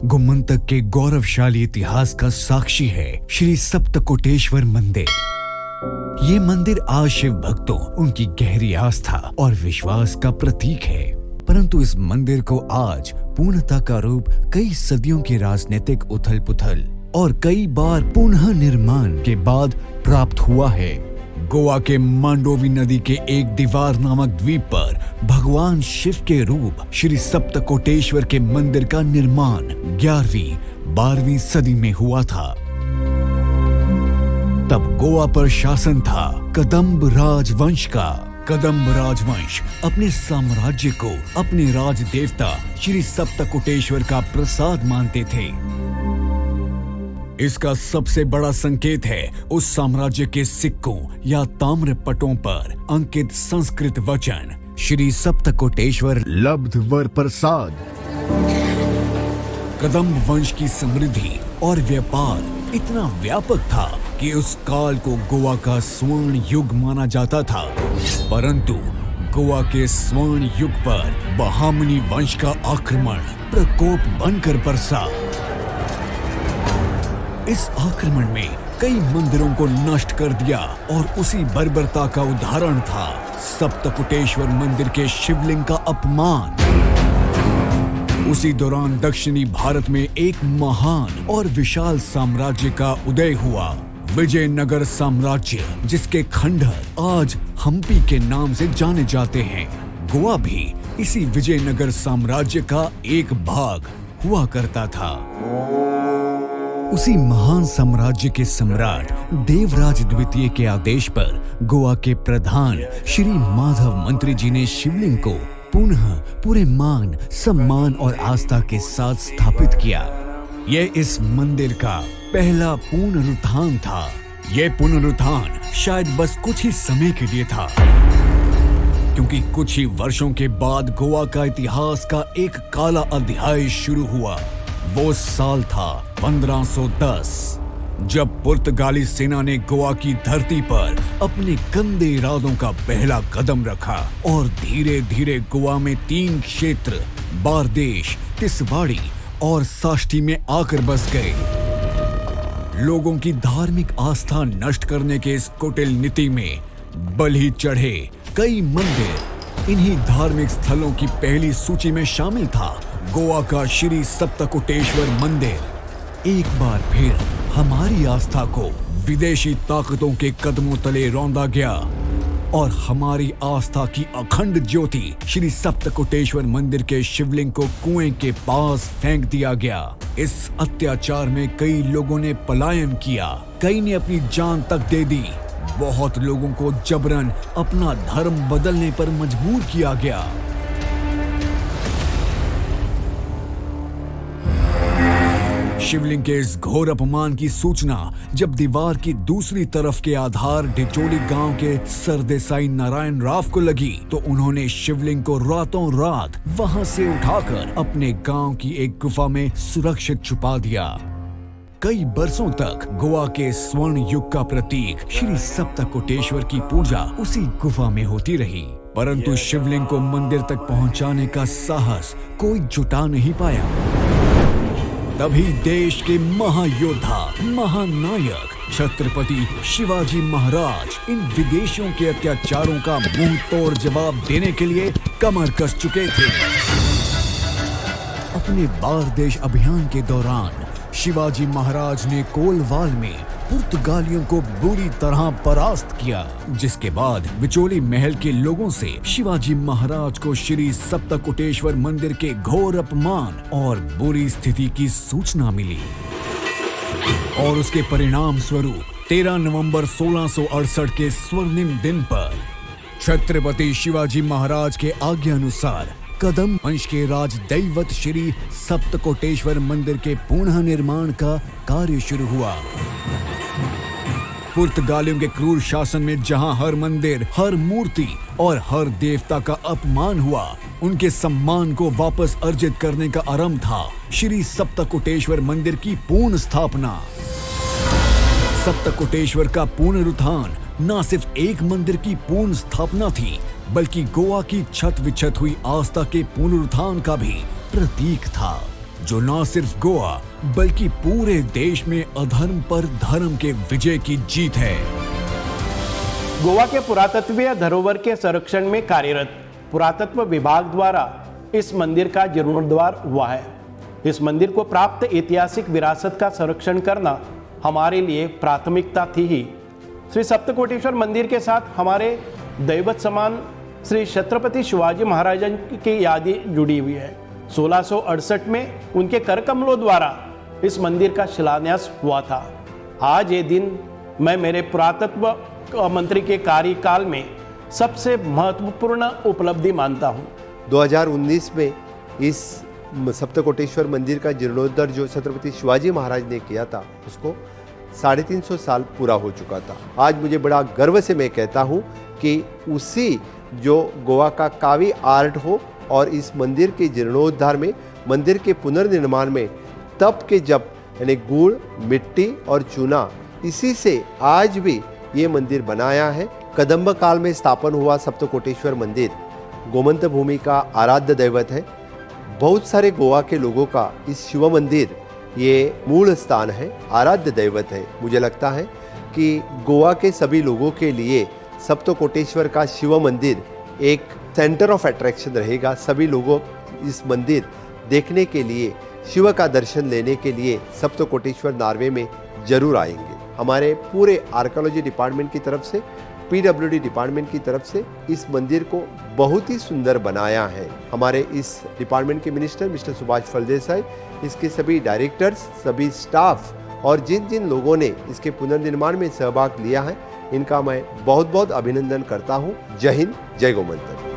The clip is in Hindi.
गोमंतक के गौरवशाली इतिहास का साक्षी है श्री सप्तकोटेश्वर मंदिर। ये मंदिर आज शिव भक्तों, उनकी गहरी आस्था और विश्वास का प्रतीक है। परंतु इस मंदिर को आज पूर्णता का रूप कई सदियों की राजनीतिक उथल पुथल और कई बार पुनः निर्माण के बाद प्राप्त हुआ है। गोवा के मांडोवी नदी के एक दीवार नामक द्वीप पर भगवान शिव के रूप श्री सप्तकोटेश्वर के मंदिर का निर्माण 11वीं 12वीं सदी में हुआ था। तब गोवा पर शासन था कदंब राजवंश का। कदंब राजवंश अपने साम्राज्य को अपने राज देवता श्री सप्तकोटेश्वर का प्रसाद मानते थे। इसका सबसे बड़ा संकेत है उस साम्राज्य के सिक्कों या ताम्र पटों पर अंकित संस्कृत वचन श्री सप्तकोटेश्वर लब्ध वर प्रसाद। कदंब वंश की समृद्धि और व्यापार इतना व्यापक था कि उस काल को गोवा का स्वर्ण युग माना जाता था। परंतु गोवा के स्वर्ण युग पर बहामनी वंश का आक्रमण प्रकोप बनकर बरसा। इस आक्रमण में कई मंदिरों को नष्ट कर दिया और उसी बर्बरता का उदाहरण था सप्तकोटेश्वर मंदिर के शिवलिंग का अपमान। उसी दौरान दक्षिणी भारत में एक महान और विशाल साम्राज्य का उदय हुआ, विजयनगर साम्राज्य, जिसके खंडहर आज हम्पी के नाम से जाने जाते हैं। गोवा भी इसी विजयनगर साम्राज्य का एक भाग हुआ करता था। उसी महान साम्राज्य के सम्राट देवराज द्वितीय के आदेश पर गोवा के प्रधान श्री माधव मंत्री जी ने शिवलिंग को पुनः पूरे मान, सम्मान और आस्था के साथ स्थापित किया। यह इस मंदिर का पहला पुनरुत्थान था। यह पुनरुत्थान शायद बस कुछ ही समय के लिए था, क्योंकि कुछ ही वर्षों के बाद गोवा का इतिहास का एक काला अध्याय शुरू हुआ। वो साल था 1510, जब पुर्तगाली सेना ने गोवा की धरती पर अपने गंदे इरादों का पहला कदम रखा और धीरे धीरे गोवा में 3 क्षेत्र बारदेश, तिसवाड़ी और साष्टी में आकर बस गए। लोगों की धार्मिक आस्था नष्ट करने के इस कुटिल नीति में बलि चढ़े कई मंदिर। इन्हीं धार्मिक स्थलों की पहली सूची में शामिल था गोवा का श्री सप्तकोटेश्वर मंदिर। एक बार फिर हमारी आस्था को विदेशी ताकतों के कदमों तले रौंदा गया और हमारी आस्था की अखंड ज्योति श्री सप्तकोटेश्वर मंदिर के शिवलिंग को कुएं के पास फेंक दिया गया। इस अत्याचार में कई लोगों ने पलायन किया, कई ने अपनी जान तक दे दी। बहुत लोगों को जबरन अपना धर्म बदलने पर मजबूर किया गया। शिवलिंग के इस घोर अपमान की सूचना जब दीवार की दूसरी तरफ के आधार डिचोली गांव के सरदेसाई नारायण राव को लगी, तो उन्होंने शिवलिंग को रातों रात वहां से उठाकर अपने गांव की एक गुफा में सुरक्षित छुपा दिया। कई बरसों तक गोवा के स्वर्ण युग का प्रतीक श्री सप्तकोटेश्वर की पूजा उसी गुफा में होती रही। परंतु शिवलिंग को मंदिर तक पहुंचाने का साहस कोई जुटा नहीं पाया। तभी देश के महायोद्धा, महानायक छत्रपति शिवाजी महाराज इन विदेशियों के अत्याचारों का मुंह तोड़ जवाब देने के लिए कमर कस चुके थे। अपने बारदेश अभियान के दौरान शिवाजी महाराज ने कोलवाल में पुर्तगालियों को बुरी तरह परास्त किया, जिसके बाद बिचोली महल के लोगों से शिवाजी महाराज को श्री सप्तकोटेश्वर मंदिर के घोर अपमान और बुरी स्थिति की सूचना मिली। और उसके परिणाम स्वरूप 13 नवंबर 1668 के स्वर्णिम दिन पर छत्रपति शिवाजी महाराज के आज्ञा अनुसार कदम वंश के राज दैवत श्री सप्तकोटेश्वर मंदिर के पुनः निर्माण का कार्य शुरू हुआ। पुर्तगालियों के क्रूर शासन में जहां हर मंदिर, हर मूर्ति और हर देवता का अपमान हुआ, उनके सम्मान को वापस अर्जित करने का आरंभ था श्री सप्तकोटेश्वर मंदिर की पूर्ण स्थापना। सप्तकोटेश्वर का पुनरुत्थान न सिर्फ एक मंदिर की पूर्ण स्थापना थी, बल्कि गोवा की छत विछत हुई आस्था के पुनरुत्थान का भी प्रतीक था। जो न सिर्फ गोवा बल्कि पूरे देश में अधर्म पर धर्म के विजय की जीत है। गोवा के पुरातत्वीय धरोहर के संरक्षण में कार्यरत पुरातत्व विभाग द्वारा इस मंदिर का जीर्णोद्धार हुआ है। इस मंदिर को प्राप्त ऐतिहासिक विरासत का संरक्षण करना हमारे लिए प्राथमिकता थी ही। श्री सप्तकोटेश्वर मंदिर के साथ हमारे दैवत समान श्री छत्रपति शिवाजी महाराज की यादें जुड़ी हुई है। 1668 में उनके कर कमलों द्वारा इस मंदिर का शिलान्यास हुआ था। आज ये दिन मैं मेरे पुरातत्व मंत्री के कार्यकाल में सबसे महत्वपूर्ण उपलब्धि मानता हूँ। 2019 में इस सप्तकोटेश्वर मंदिर का जीर्णोद्धार जो छत्रपति शिवाजी महाराज ने किया था उसको 350 साल पूरा हो चुका था। आज मुझे बड़ा गर्व से मैं कहता हूँ कि उसी जो गोवा का कावी आर्ट हो और इस मंदिर के जीर्णोद्धार में, मंदिर के पुनर्निर्माण में तब के जब यानी गुड़, मिट्टी और चूना, इसी से आज भी ये मंदिर बनाया है। कदम्ब काल में स्थापन हुआ सप्तकोटेश्वर मंदिर गोमंत भूमि का आराध्य दैवत है। बहुत सारे गोवा के लोगों का इस शिव मंदिर ये मूल स्थान है, आराध्य दैवत है। मुझे लगता है कि गोवा के सभी लोगों के लिए सप्तकोटेश्वर का शिव मंदिर एक सेंटर ऑफ अट्रैक्शन रहेगा। सभी लोगों इस मंदिर देखने के लिए, शिव का दर्शन लेने के लिए सप्तकोटेश्वर नार्वे में जरूर आएंगे। हमारे पूरे आर्कियोलॉजी डिपार्टमेंट की तरफ से, पीडब्ल्यूडी डिपार्टमेंट की तरफ से इस मंदिर को बहुत ही सुंदर बनाया है। हमारे इस डिपार्टमेंट के मिनिस्टर मिस्टर सुभाष फलदेसाई, इसके सभी डायरेक्टर्स, सभी स्टाफ और जिन जिन लोगों ने इसके पुनर्निर्माण में सहभाग लिया है, इनका मैं बहुत बहुत अभिनंदन करता हूँ। जय हिंद, जय गोमंतक।